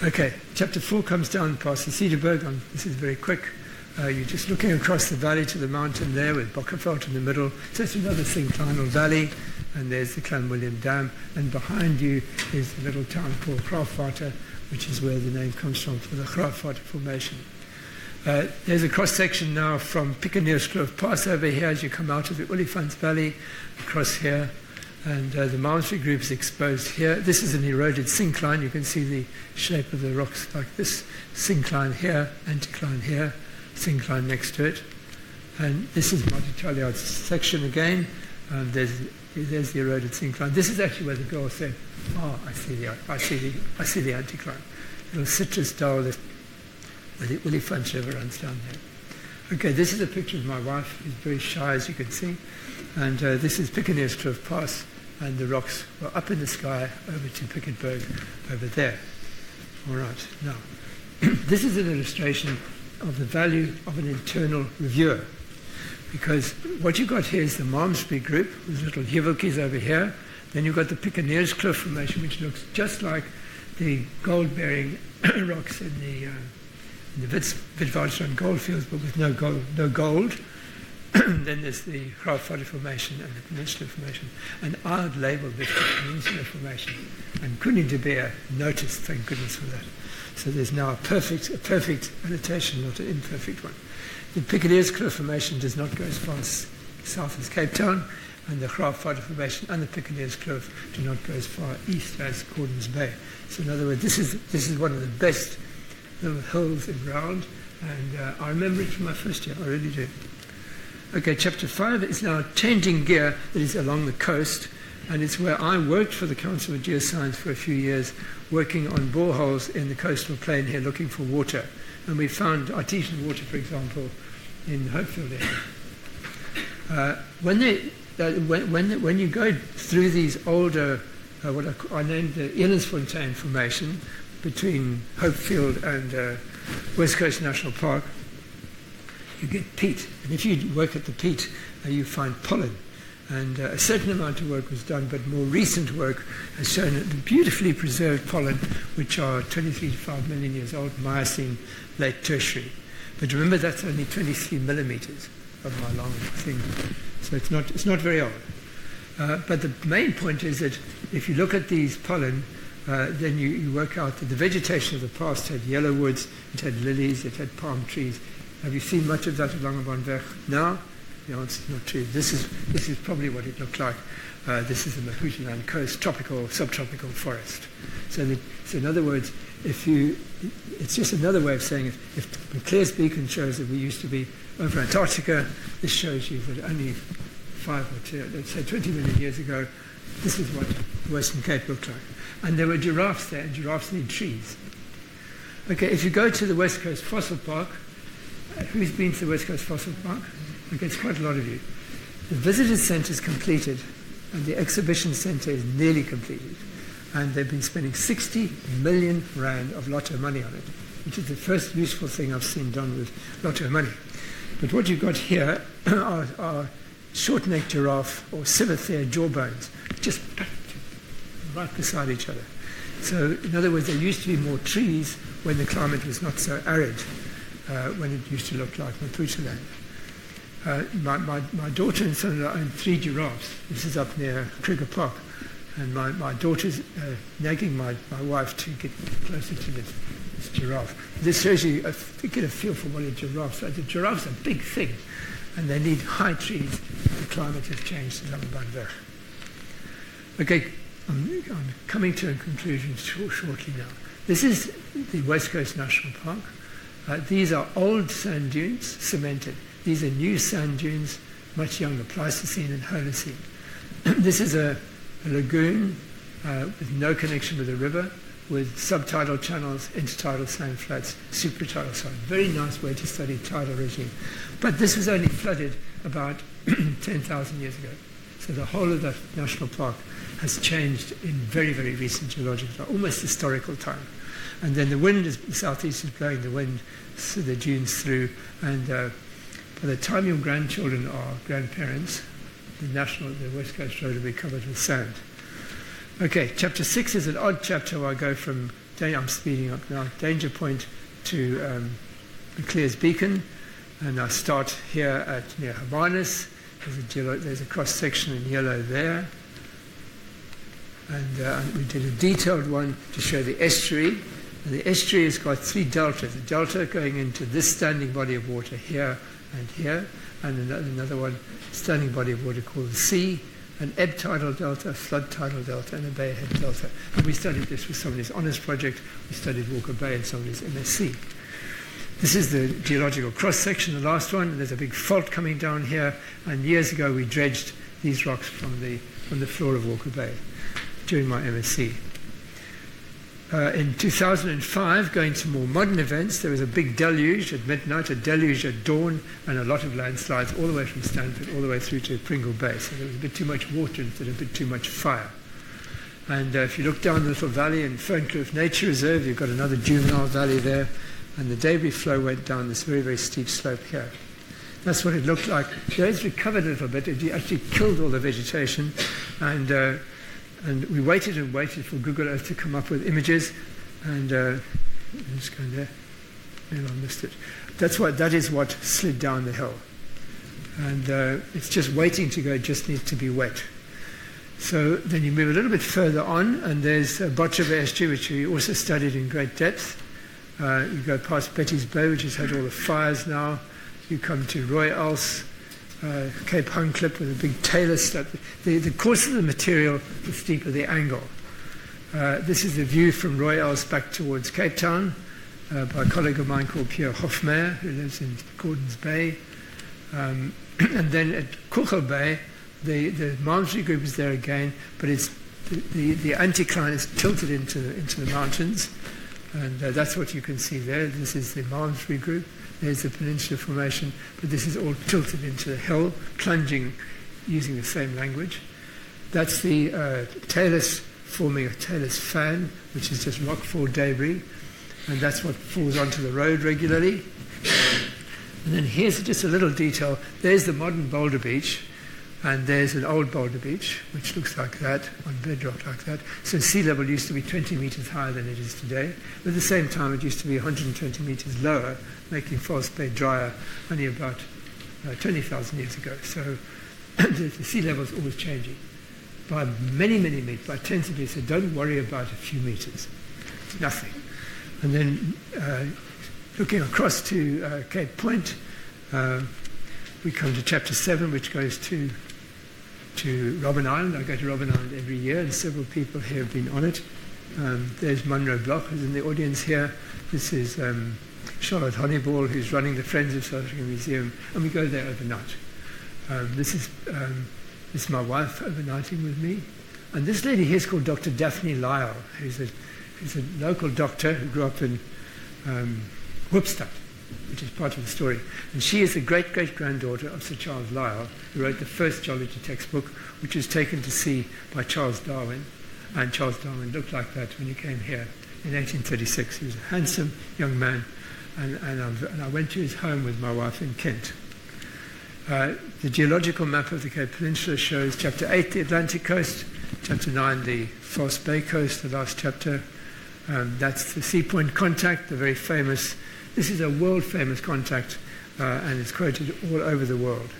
Okay, chapter 4 comes down past the Cedarburg. This is very quick. You're just looking across the valley to the mountain there with Bokkerveld in the middle. So it's another synclinal valley, and there's the Clan William Dam. And behind you is the little town called Graafwater, which is where the name comes from, for the Graafwater Formation. There's a cross-section now from Pickeneerskloof Pass over here as you come out of the Olifants Valley, across here. And the Malmesbury group is exposed here. This is an eroded syncline. You can see the shape of the rocks like this. Syncline here, anticline here, syncline next to it. And this is Marty Talliard's section again. There's the eroded syncline. This is actually where the girl said, "Oh, I see the anticline." Little citrus dal that where the Olifants River runs down there. Okay, this is a picture of my wife. She's very shy, as you can see. And this is Pickeneerskloof Pass, and the rocks were up in the sky over to Piketberg over there. All right, now, this is an illustration of the value of an internal reviewer, because what you've got here is the Malmesbury group, with little Heuveltjies over here. Then you've got the Pickeneerskloof Formation, which looks just like the gold-bearing rocks in the Witwatersrand goldfields, but with no gold. Then there's the Graafwater Formation and the Peninsula Formation. And I'd labelled this the Peninsula Formation. And Koenig de Beer noticed, thank goodness for that. So there's now a perfect annotation, not an imperfect one. The Pickeneerskloof Formation does not go as far south as Cape Town, and the Graafwater Formation and the Pickeneerskloof do not go as far east as Gordons Bay. So in other words, this is one of the best little hills in round, and I remember it from my first year, I really do. Okay, chapter 5 is now changing gear that is along the coast, and it's where I worked for the Council of Geoscience for a few years, working on boreholes in the coastal plain here looking for water. And we found artesian water, for example, in the Hopefield area. When you go through these older, what I named the Elandsfontein Formation, between Hopefield and West Coast National Park, you get peat. And if you work at the peat, you find pollen. And a certain amount of work was done, but more recent work has shown that the beautifully preserved pollen, which are 23 to 5 million years old, Miocene, late tertiary. But remember, that's only 23 millimeters of my long thing. So it's not very old. But the main point is that if you look at these pollen, then you work out that the vegetation of the past had yellow woods, it had lilies, it had palm trees. Have you seen much of that along the Weg now? The answer is not true. This is probably what it looked like. This is the Maputoland coast, tropical, subtropical forest. So in other words, it's just another way of saying it. If McClere's beacon shows that we used to be over Antarctica, this shows you that only 20 million years ago, this is what the Western Cape looked like. And there were giraffes there, and giraffes need trees. Okay, if you go to the West Coast Fossil Park, who's been to the West Coast Fossil Park? Okay, it's quite a lot of you. The visitor centre is completed, and the exhibition centre is nearly completed. And they've been spending 60 million rand of lotto money on it, which is the first useful thing I've seen done with lotto money. But what you've got here are short-necked giraffe or civethair jawbones, just right beside each other. So, in other words, there used to be more trees when the climate was not so arid, when it used to look like Maputoland. My daughter and son-in-law own 3 giraffes. This is up near Kruger Park. And my daughter's nagging my wife to get closer to this giraffe. This shows you, get a feel for what a giraffe is. The giraffe's a big thing, and they need high trees. The climate has changed along the Weg. Okay, I'm coming to a conclusion shortly now. This is the West Coast National Park. These are old sand dunes, cemented. These are new sand dunes, much younger, Pleistocene and Holocene. This is a lagoon with no connection with the river, with subtidal channels, intertidal sand flats, supratidal soil. Very nice way to study tidal regime. But this was only flooded about 10,000 years ago. So the whole of the national park has changed in very, very recent geological, almost historical time. And then the southeast is blowing the wind, so the dunes through, and by the time your grandchildren are grandparents, the West Coast Road will be covered with sand. Okay, chapter 6 is an odd chapter where I go from, I'm speeding up now, Danger Point to McClere's Beacon, and I start here near Habanas. There's a cross-section in yellow there. And we did a detailed one to show the estuary. And the estuary has got 3 deltas. A delta going into this standing body of water here, and another one, standing body of water called the sea, an ebb tidal delta, flood tidal delta, and a bay head delta. And we studied this with somebody's honours project. We studied Walker Bay and somebody's MSc. This is the geological cross-section, the last one. And there's a big fault coming down here, and years ago we dredged these rocks from the floor of Walker Bay during my MSc. In 2005, going to more modern events, there was a big deluge at midnight, a deluge at dawn, and a lot of landslides all the way from Stanford all the way through to Pringle Bay. So there was a bit too much water instead of a bit too much fire. And if you look down the little valley in Ferncliff Nature Reserve, you've got another juvenile valley there, and the debris flow went down this very, very steep slope here. That's what it looked like. It's recovered a little bit. It actually killed all the vegetation, and we waited and waited for Google Earth to come up with images, and I'm just going there. Maybe I missed it. That is what slid down the hill. And it's just waiting to go, it just needs to be wet. So then you move a little bit further on, and there's Botchava Estuary, which we also studied in great depth. You go past Betty's Bay, which has had all the fires now. You come to Roy Else, Cape Hunclip with a big tailor stud. The coarser the material, the steeper the angle. This is the view from Roy Else back towards Cape Town by a colleague of mine called Pierre Hofmeyer, who lives in Gordons Bay. And then at Kuchel Bay, the Malmsbury group is there again, but it's the anticline is tilted into the mountains, and that's what you can see there. This is the Malmsbury group. There's the Peninsula Formation, but this is all tilted into the hill, plunging using the same language. That's the Talus forming a tailless fan, which is just rockfall debris, and that's what falls onto the road regularly. And then here's just a little detail. There's the modern boulder beach, and there's an old boulder beach, which looks like that, on bedrock like that. So sea level used to be 20 meters higher than it is today. But at the same time, it used to be 120 meters lower, making False Bay drier only about 20,000 years ago. So the sea level is always changing. By many, many meters, by tens of meters, so don't worry about a few meters. It's nothing. And then looking across to Cape Point, we come to chapter 7, which goes to Robben Island. I go to Robben Island every year, and several people here have been on it. There's Munro Bloch, who's in the audience here. This is Charlotte Honeyball, who's running the Friends of South Africa Museum, and we go there overnight. This is my wife overnighting with me. And this lady here is called Dr. Daphne Lyle, who's a local doctor who grew up in Hoopstad, which is part of the story. And she is the great-great-granddaughter of Sir Charles Lyell, who wrote the first geology textbook, which was taken to sea by Charles Darwin. And Charles Darwin looked like that when he came here in 1836. He was a handsome young man, and I went to his home with my wife in Kent. The geological map of the Cape Peninsula shows chapter 8, the Atlantic coast, chapter 9, the False Bay coast, the last chapter. That's the Sea Point contact, the very famous. This is a world-famous contact, and it's quoted all over the world.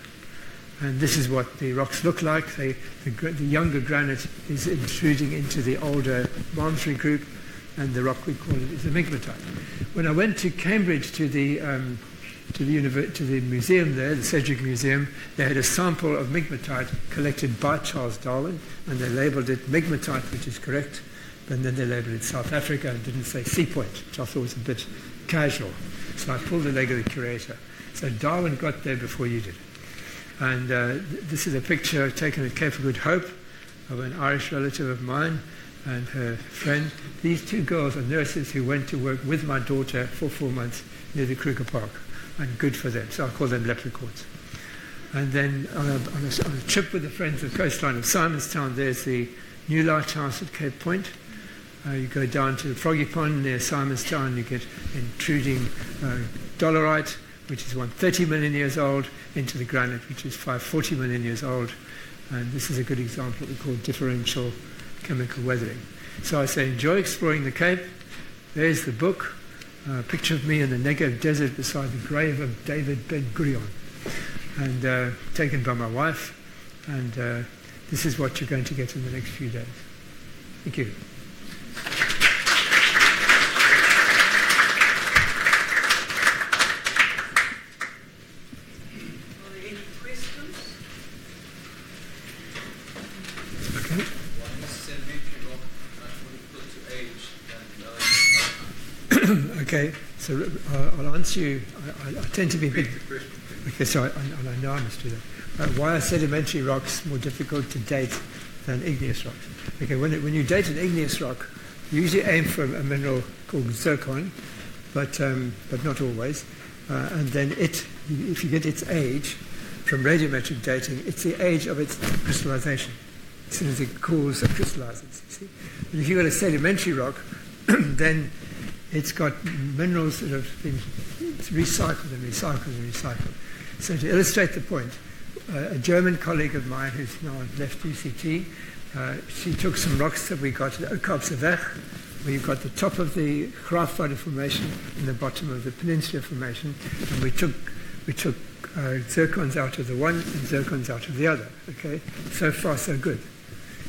And this is what the rocks look like. The younger granite is intruding into the older Malmesbury group, and the rock we call it is a migmatite. When I went to Cambridge to the museum there, the Sedgwick Museum, they had a sample of migmatite collected by Charles Darwin, and they labelled it migmatite, which is correct. And then they labelled it South Africa and didn't say Sea Point, which I thought was a bit casual. So I pulled the leg of the curator. So Darwin got there before you did. And this is a picture taken at Cape of Good Hope of an Irish relative of mine and her friend. These two girls are nurses who went to work with my daughter for 4 months near the Kruger Park. And good for them. So I call them leprechauns. And then on a trip with the Friends of the Coastline of Simonstown, there's the new lighthouse at Cape Point. You go down to the Froggy Pond near Simonstown, you get intruding dolerite, which is 130 million years old, into the granite, which is 540 million years old. And this is a good example of what we call differential chemical weathering. So I say, enjoy exploring the Cape. There's the book, a picture of me in the Negev desert beside the grave of David Ben-Gurion, and taken by my wife. And this is what you're going to get in the next few days. Thank you. Okay, so I'll answer you. I tend to be a bit. Okay, so I know I must do that. Why are sedimentary rocks more difficult to date than igneous rocks? Okay, when you date an igneous rock, you usually aim for a mineral called zircon, but not always. And then if you get its age from radiometric dating, it's the age of its crystallization. As soon as it cools, it crystallizes. You see? But if you've got a sedimentary rock, then it's got minerals that have been recycled and recycled and recycled. So to illustrate the point, a German colleague of mine who's now left UCT, she took some rocks that we got at Oakapseweg, where you've got the top of the Graafvader Formation and the bottom of the Peninsula Formation, and we took zircons out of the one and zircons out of the other. Okay, so far so good.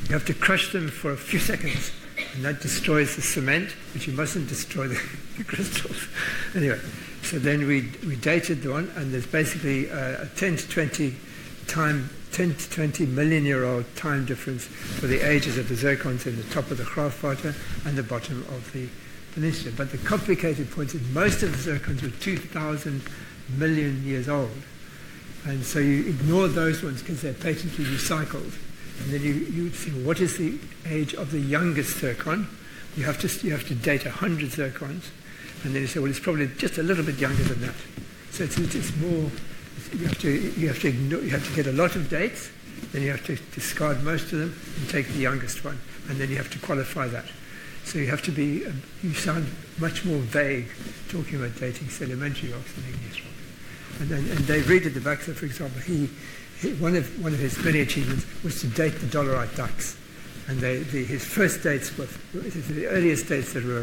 You have to crush them for a few seconds, and that destroys the cement, but you mustn't destroy the crystals. Anyway, so then we dated the one, and there's basically a 10 to 20 million year old time difference for the ages of the zircons in the top of the Graafvader and the bottom of the peninsula. But the complicated point is most of the zircons were 2,000 million years old, and so you ignore those ones because they're patently recycled. And then you would see, what is the age of the youngest zircon? You have to date 100 zircons, and then you say, well, it's probably just a little bit younger than that. So it's more. You have to get a lot of dates, then you have to discard most of them and take the youngest one, and then you have to qualify that. So you have to be, you sound much more vague talking about dating sedimentary rocks than igneous rocks. And Dave Reed at the back there, for example, one of his many achievements was to date the dolerite ducks. And his first dates were the earliest dates that were